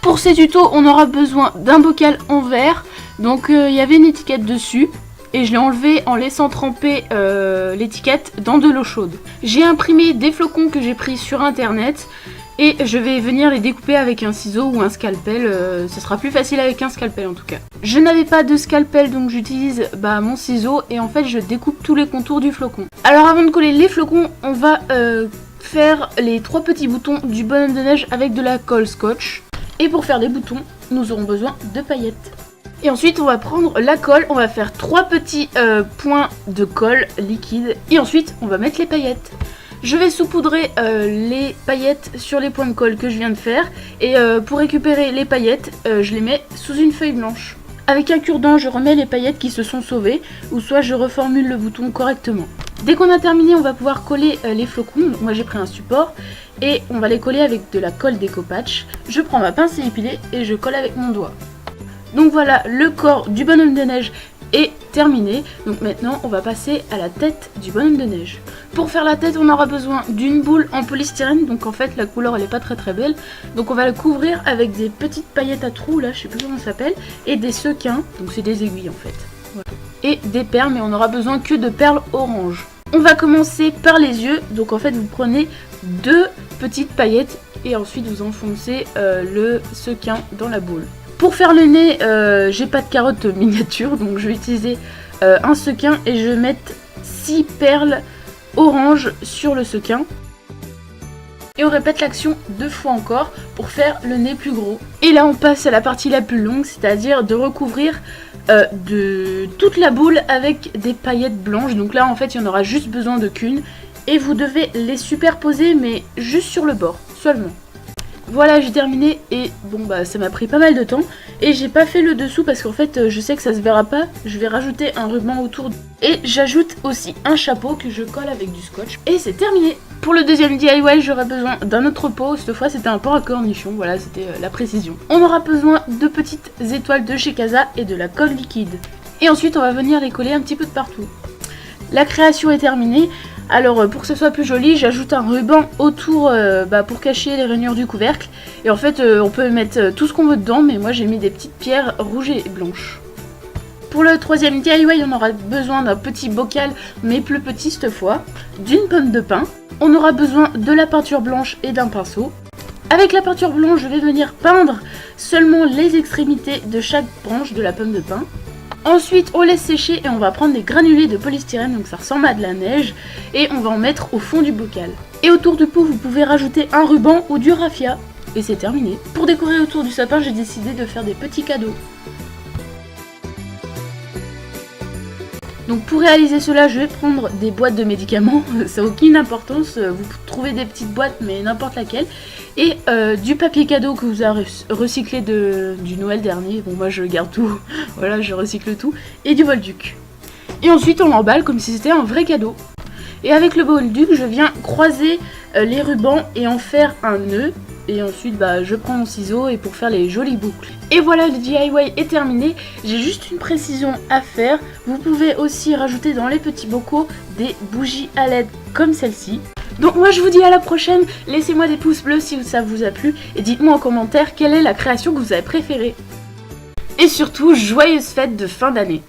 Pour ces tutos, on aura besoin d'un bocal en verre. Donc il y avait une étiquette dessus. Et je l'ai enlevé en laissant tremper l'étiquette dans de l'eau chaude. J'ai imprimé des flocons que j'ai pris sur internet. Et je vais venir les découper avec un ciseau ou un scalpel. Ce sera plus facile avec un scalpel en tout cas. Je n'avais pas de scalpel donc j'utilise mon ciseau. Et en fait je découpe tous les contours du flocon. Alors avant de coller les flocons, on va faire les 3 petits boutons du bonhomme de neige avec de la colle scotch. Et pour faire les boutons, nous aurons besoin de paillettes. Et ensuite on va prendre la colle, on va faire 3 petits points de colle liquide. Et ensuite on va mettre les paillettes. Je vais saupoudrer les paillettes sur les points de colle que je viens de faire. Et pour récupérer les paillettes, je les mets sous une feuille blanche. Avec un cure-dent, je remets les paillettes qui se sont sauvées. Ou soit je reformule le bouton correctement. Dès qu'on a terminé, on va pouvoir coller les flocons. Donc moi j'ai pris un support. Et on va les coller avec de la colle déco-patch. Je prends ma pince à épiler et je colle avec mon doigt. Donc voilà, le corps du bonhomme de neige est terminé. Donc maintenant, on va passer à la tête du bonhomme de neige. Pour faire la tête, on aura besoin d'une boule en polystyrène. Donc en fait, la couleur, elle n'est pas très belle. Donc on va le couvrir avec des petites paillettes à trous, là, je sais plus comment ça s'appelle. Et des sequins, donc c'est des aiguilles en fait. Voilà. Et des perles, mais on n'aura besoin que de perles orange. On va commencer par les yeux. Donc en fait, vous prenez 2 petites paillettes et ensuite vous enfoncez le sequin dans la boule. Pour faire le nez, j'ai pas de carotte miniature, donc je vais utiliser un sequin et je vais mettre 6 perles orange sur le sequin. Et on répète l'action 2 fois encore pour faire le nez plus gros. Et là on passe à la partie la plus longue, c'est-à-dire de recouvrir de toute la boule avec des paillettes blanches. Donc là en fait il y en aura juste besoin de qu'une. Et vous devez les superposer mais juste sur le bord, seulement. Voilà, j'ai terminé et bon ça m'a pris pas mal de temps et j'ai pas fait le dessous parce qu'en fait je sais que ça se verra pas. Je vais rajouter un ruban autour et j'ajoute aussi un chapeau que je colle avec du scotch et c'est terminé. Pour le deuxième DIY, j'aurai besoin d'un autre pot. Cette fois c'était un pot à cornichon, voilà, c'était la précision. On aura besoin de petites étoiles de chez Casa et de la colle liquide. Et ensuite on va venir les coller un petit peu de partout. La création est terminée. Alors pour que ce soit plus joli, j'ajoute un ruban autour pour cacher les rainures du couvercle. Et en fait on peut mettre tout ce qu'on veut dedans, mais moi j'ai mis des petites pierres rouges et blanches. Pour le troisième DIY, on aura besoin d'un petit bocal, mais plus petit cette fois, d'une pomme de pin. On aura besoin de la peinture blanche et d'un pinceau. Avec la peinture blanche, je vais venir peindre seulement les extrémités de chaque branche de la pomme de pin. Ensuite, on laisse sécher et on va prendre des granulés de polystyrène, donc ça ressemble à de la neige, et on va en mettre au fond du bocal. Et autour du pot, vous pouvez rajouter un ruban ou du raffia. Et c'est terminé. Pour décorer autour du sapin, j'ai décidé de faire des petits cadeaux. Donc pour réaliser cela, je vais prendre des boîtes de médicaments, ça n'a aucune importance, vous trouvez des petites boîtes mais n'importe laquelle. Et du papier cadeau que vous avez recyclé du Noël dernier, bon moi je garde tout, voilà je recycle tout, et du Bolduc. Et ensuite on l'emballe comme si c'était un vrai cadeau. Et avec le Bolduc, je viens croiser les rubans et en faire un nœud. Et ensuite je prends mon ciseau et pour faire les jolies boucles. Et voilà, le DIY est terminé. J'ai juste une précision à faire. Vous pouvez aussi rajouter dans les petits bocaux des bougies à LED comme celle-ci. Donc moi je vous dis à la prochaine. Laissez-moi des pouces bleus si ça vous a plu. Et dites-moi en commentaire quelle est la création que vous avez préférée. Et surtout, joyeuses fêtes de fin d'année.